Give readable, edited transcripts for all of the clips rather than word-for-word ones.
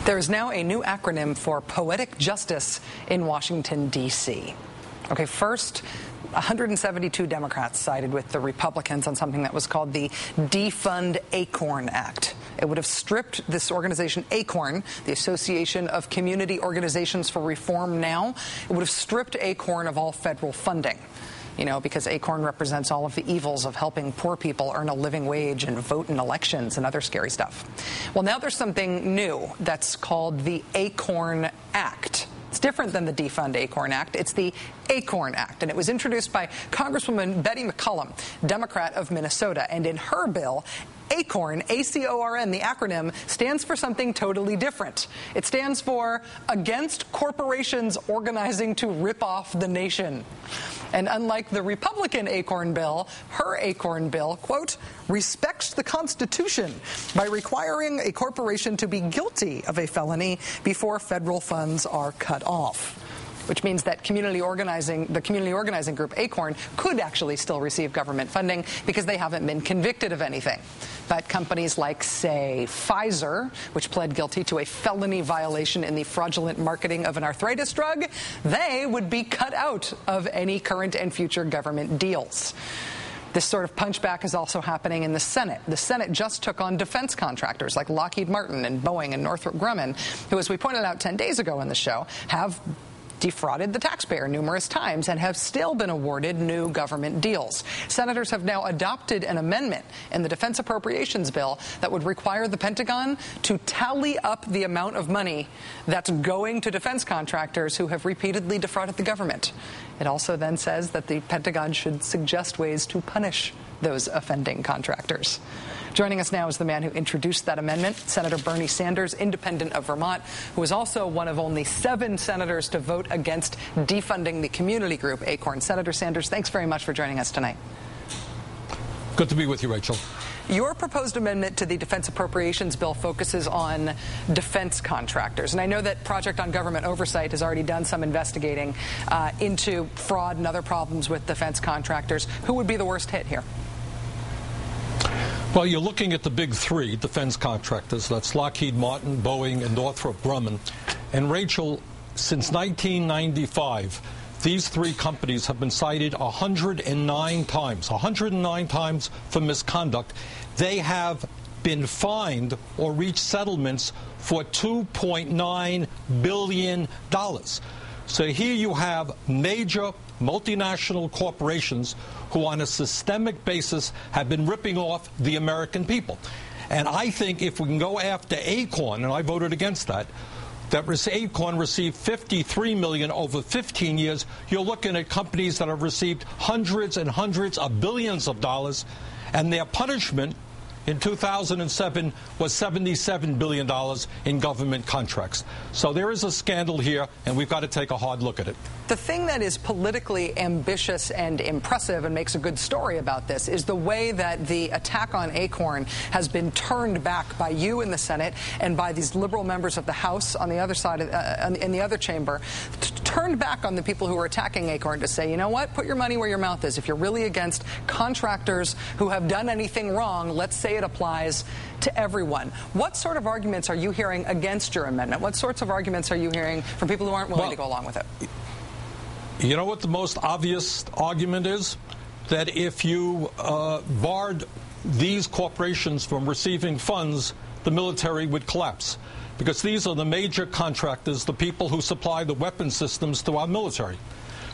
There is now a new acronym for poetic justice in Washington, D.C. Okay, first, 172 Democrats sided with the Republicans on something that was called the Defund ACORN Act. It would have stripped this organization, ACORN, the Association of Community Organizations for Reform Now, it would have stripped ACORN of all federal funding. You know, because ACORN represents all of the evils of helping poor people earn a living wage and vote in elections and other scary stuff. Well, now there's something new that's called the ACORN Act. It's different than the Defund ACORN Act. It's the ACORN Act, and it was introduced by Congresswoman Betty McCollum, Democrat of Minnesota. And in her bill, ACORN, A-C-O-R-N, the acronym, stands for something totally different. It stands for Against Corporations Organizing to Rip Off the Nation. And unlike the Republican ACORN bill, her ACORN bill, quote, respects the Constitution by requiring a corporation to be guilty of a felony before federal funds are cut off. Which means that the community organizing group ACORN could actually still receive government funding because they haven't been convicted of anything. But companies like, say, Pfizer, which pled guilty to a felony violation in the fraudulent marketing of an arthritis drug, they would be cut out of any current and future government deals. This sort of punchback is also happening in the Senate. The Senate just took on defense contractors like Lockheed Martin and Boeing and Northrop Grumman, who, as we pointed out 10 days ago in the show, have defrauded the taxpayer numerous times and have still been awarded new government deals. Senators have now adopted an amendment in the defense appropriations bill that would require the Pentagon to tally up the amount of money that's going to defense contractors who have repeatedly defrauded the government. It also then says that the Pentagon should suggest ways to punish those offending contractors. Joining us now is the man who introduced that amendment, Senator Bernie Sanders, independent of Vermont, who is also one of only 7 senators to vote against defunding the community group ACORN. Senator Sanders, thanks very much for joining us tonight. Good to be with you, Rachel. Your proposed amendment to the defense appropriations bill focuses on defense contractors. And I know that Project on Government Oversight has already done some investigating into fraud and other problems with defense contractors. Who would be the worst hit here? Well, you're looking at the big 3 defense contractors. That's Lockheed Martin, Boeing, and Northrop Grumman. And Rachel, since 1995, these 3 companies have been cited 109 times for misconduct. They have been fined or reached settlements for $2.9 billion. So here you have major multinational corporations who on a systemic basis have been ripping off the American people. And I think if we can go after ACORN, and I voted against that ACORN received $53 million over 15 years, you're looking at companies that have received hundreds and hundreds of billions of dollars, and their punishment in 2007 was $77 billion in government contracts. So there is a scandal here, and we've got to take a hard look at it. The thing that is politically ambitious and impressive and makes a good story about this is the way that the attack on ACORN has been turned back by you in the Senate and by these liberal members of the House on the other side, in the other chamber, turned back on the people who are attacking ACORN to say, you know what, put your money where your mouth is. If you're really against contractors who have done anything wrong, let's say it applies to everyone. What sort of arguments are you hearing against your amendment? What sorts of arguments are you hearing from people who aren't willing to go along with it? You know what the most obvious argument is? That if you barred these corporations from receiving funds, the military would collapse. Because these are the major contractors, the people who supply the weapon systems to our military.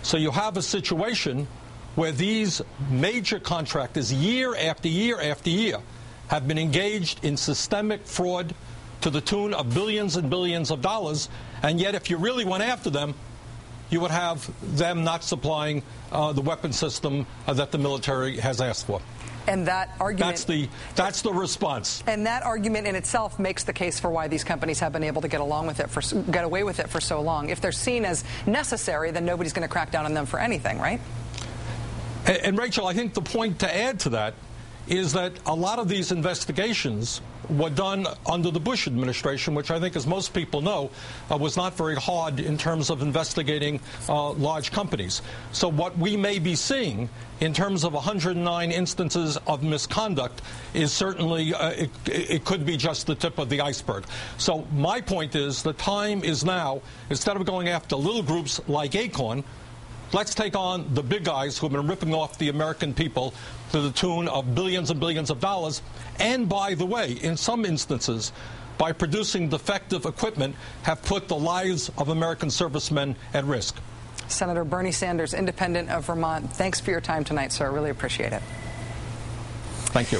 So you have a situation where these major contractors, year after year after year, have been engaged in systemic fraud to the tune of billions and billions of dollars, and yet if you really went after them, you would have them not supplying the weapon system that the military has asked for. And that argument... That's the response. And that argument in itself makes the case for why these companies have been able to get away with it for so long. If they're seen as necessary, then nobody's going to crack down on them for anything, right? And Rachel, I think the point to add to that is that a lot of these investigations were done under the Bush administration, which I think, as most people know, was not very hard in terms of investigating large companies. So what we may be seeing in terms of 109 instances of misconduct is certainly, it could be just the tip of the iceberg. So my point is the time is now, instead of going after little groups like ACORN, let's take on the big guys who have been ripping off the American people to the tune of billions and billions of dollars. And by the way, in some instances, by producing defective equipment, have put the lives of American servicemen at risk. Senator Bernie Sanders, independent of Vermont, thanks for your time tonight, sir. Really appreciate it. Thank you.